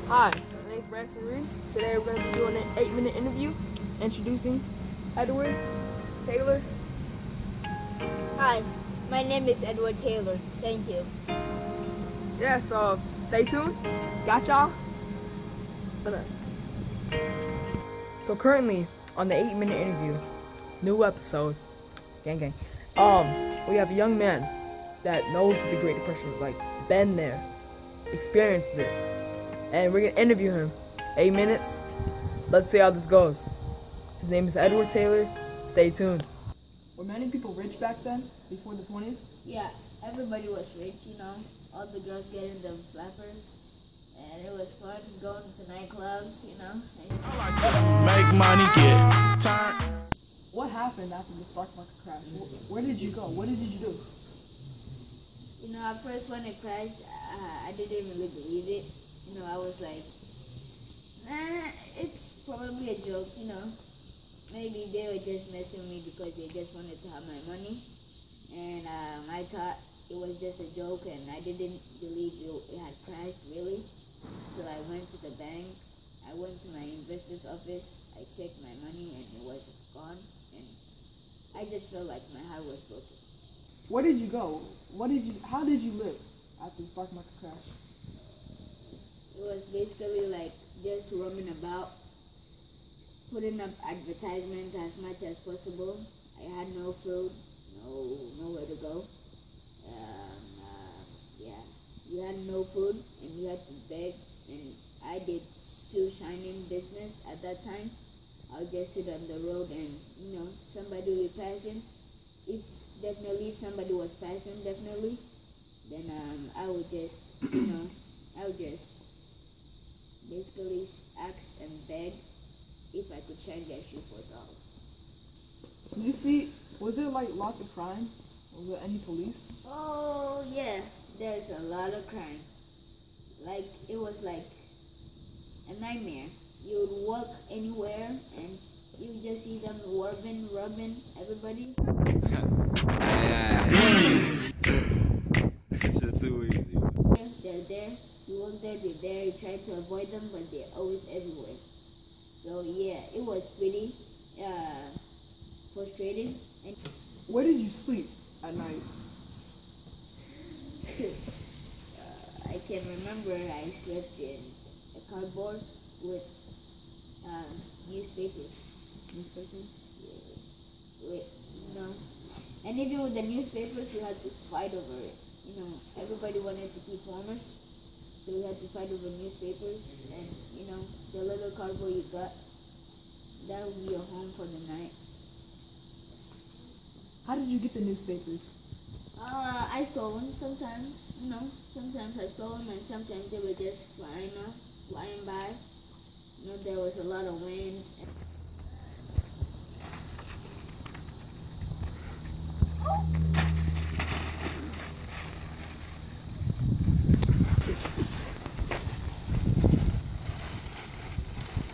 Hi, my name is Branson Reed. Today we're going to be doing an 8-minute interview introducing Edward Taylor. Hi, my name is Edward Taylor. Thank you. Yeah, so stay tuned. Got y'all for this. So currently on the 8-minute interview, new episode, gang gang. We have a young man that knows what the Great Depression is like, been there, experienced it, and we're gonna interview him. 8 minutes. Let's see how this goes. His name is Edward Taylor. Stay tuned. Were many people rich back then, before the 20s? Yeah, everybody was rich, all the girls getting them flappers, and it was fun going to nightclubs, Make money, get time. What happened after the stock market crash? Where did you go? What did you do? At first when it crashed, I didn't really believe it. I was like, nah, it's probably a joke, Maybe they were just messing with me because they just wanted to have my money. And I thought it was just a joke, and I didn't believe it had crashed, really. So I went to the bank. I went to my investor's office. I checked my money, and it was gone. And I just felt like my heart was broken. Where did you go? How did you live after the stock market crash? It was basically like just roaming about, putting up advertisements as much as possible. I had no food, nowhere to go. Yeah, you had no food and you had to beg. And I did shoe shining business at that time. I would just sit on the road and somebody would be passing. If somebody was passing, then I would just I would just basically ask and beg if I could change their shoe for $1. Was there like lots of crime? Was there any police? Oh yeah, there's a lot of crime. Like it was like a nightmare. You would walk anywhere and you would just see them robbing everybody. It's too easy. They're there. You walk there, they're there. You try to avoid them, but they're always everywhere. So yeah, it was pretty frustrating. And Where did you sleep at night? I can remember I slept in a cardboard with newspapers. And even with the newspapers, we had to fight over it. Everybody wanted to keep warmer, so we had to fight over newspapers. And the little cardboard you got, that would be your home for the night. How did you get the newspapers? I stole them sometimes. Sometimes I stole them, and sometimes they were just flying by. There was a lot of wind.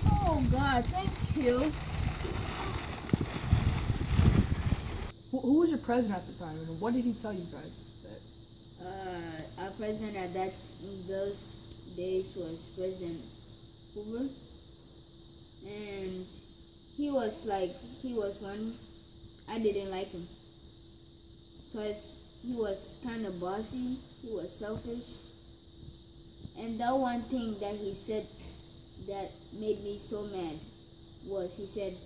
Oh God, thank you. Who was your president at the time, and what did he tell you guys? Our president at those days was President Hoover, and he was one. I didn't like him because he was kind of bossy. He was selfish, and that one thing that he said that made me so mad was he said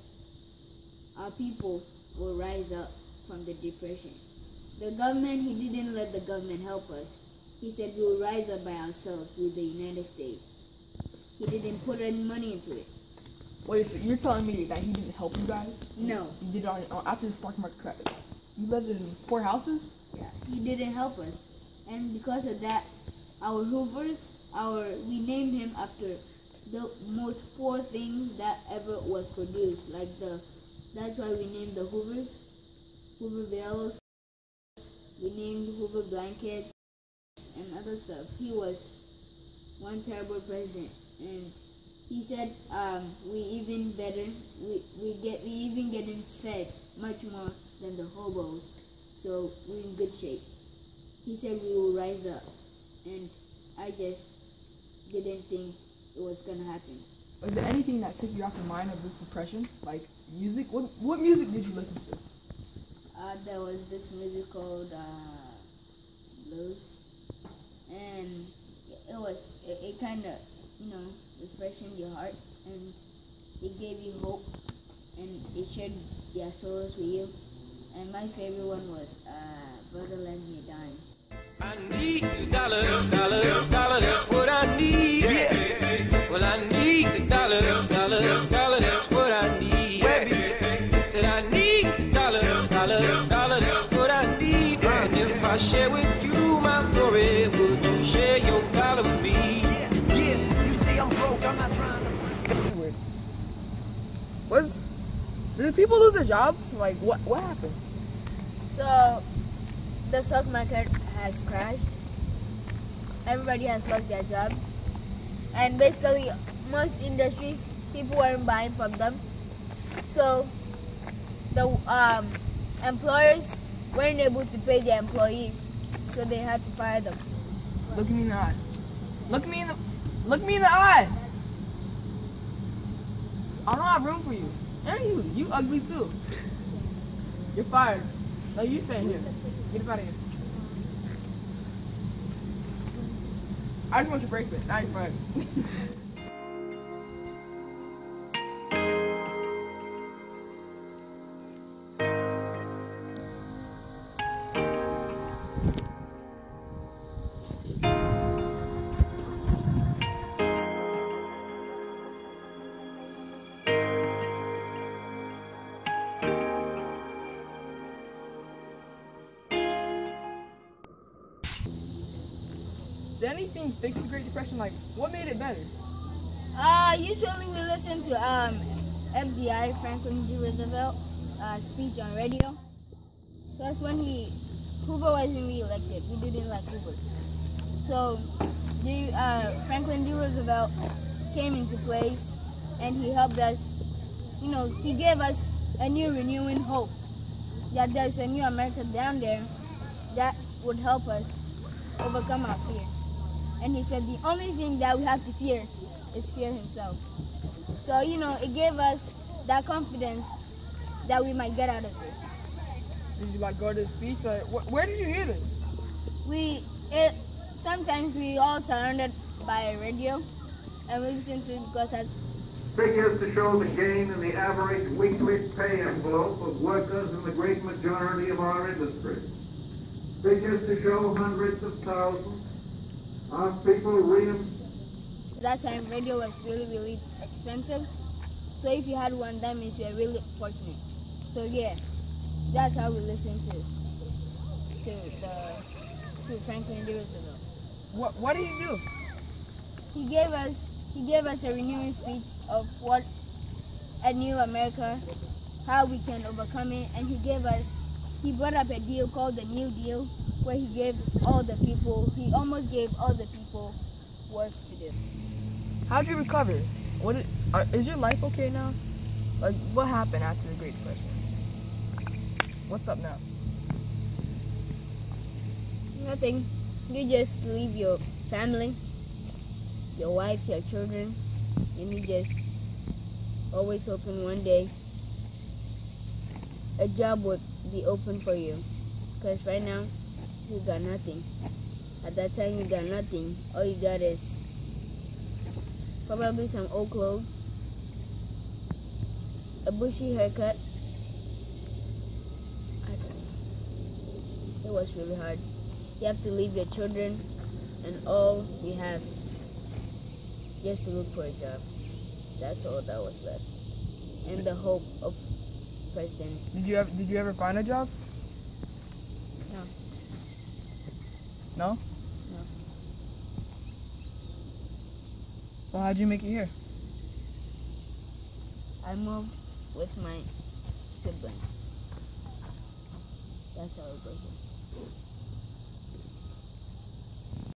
our people will rise up from the depression. The government, he didn't let the government help us. He said we will rise up by ourselves with the United States. He didn't put any money into it. Wait, so you're telling me that he didn't help you guys? No. You did it after the stock market crash. You lived in poor houses? Yeah, he didn't help us. And because of that, our Hoovers, we named him after the most poor thing that ever was produced. That's why we named the Hoovers. Hoover bells, we named Hoover blankets and other stuff. He was one terrible president, and he said we even getting fed much more than the hobos, so we're in good shape. He said we will rise up, and I just didn't think it was gonna happen. Was there anything that took you off your mind of this depression? Like music? What music did you listen to? There was this music called Blues, and it kind of, refreshed your heart, and it gave you hope, and it shared their sorrows with you. And my favorite one was Brother Lend Me a Dime. I need a dollar, dollar, dollar, that's what I need. Yeah. Well, I need a dollar, dollar, dollar, that's what I need. Said I need a dollar, dollar, dollar, that's what I need. And if I share with you my story, would you share your dollar with me? Yeah, you see I'm broke, I'm not trying to... Did people lose their jobs? Like, what happened? So, the stock market has crashed. Everybody has lost their jobs. And basically, most industries, people weren't buying from them. So, the employers weren't able to pay their employees. So, they had to fire them. Look me in the eye. Look me in the eye! I don't have room for you. And you ugly too. You're fired. No, you staying here. Get up out of here. I just want your bracelet. Now you're fired. Did anything fix the Great Depression? Like, what made it better? Usually we listen to FDR, Franklin D. Roosevelt, speech on radio. That's when Hoover wasn't re-elected. We didn't like Hoover. So Franklin D. Roosevelt came into place, and he helped us. He gave us a new renewing hope that there's a new America down there that would help us overcome our fear. And he said the only thing that we have to fear is fear himself. So, it gave us that confidence that we might get out of this. Did you go to the speech? Where did you hear this? Sometimes we all surrounded by a radio, and we listen to it because figures to show the gain in the average weekly pay envelope of workers in the great majority of our industry. Figures to show hundreds of thousands of people that time radio was really, really expensive. So if you had one, that means you were really fortunate. So yeah, that's how we listened to Franklin D. Roosevelt. What did he do? He gave us a renewing speech of what a new America, how we can overcome it, and he brought up a deal called the New Deal, where he almost gave all the people work to do. How'd you recover? Is your life okay now? Like, what happened after the Great Depression? What's up now? Nothing. You just leave your family, your wife, your children, and you just always hoping one day a job would be open for you. Because right now, you got nothing. At that time, you got nothing. All you got is probably some old clothes, a bushy haircut. I don't know. It was really hard. You have to leave your children and all you have just to look for a job. That's all that was left. And the hope of President. Did you ever find a job? No. No? No. So how'd you make it here? I moved with my siblings. That's how I got here.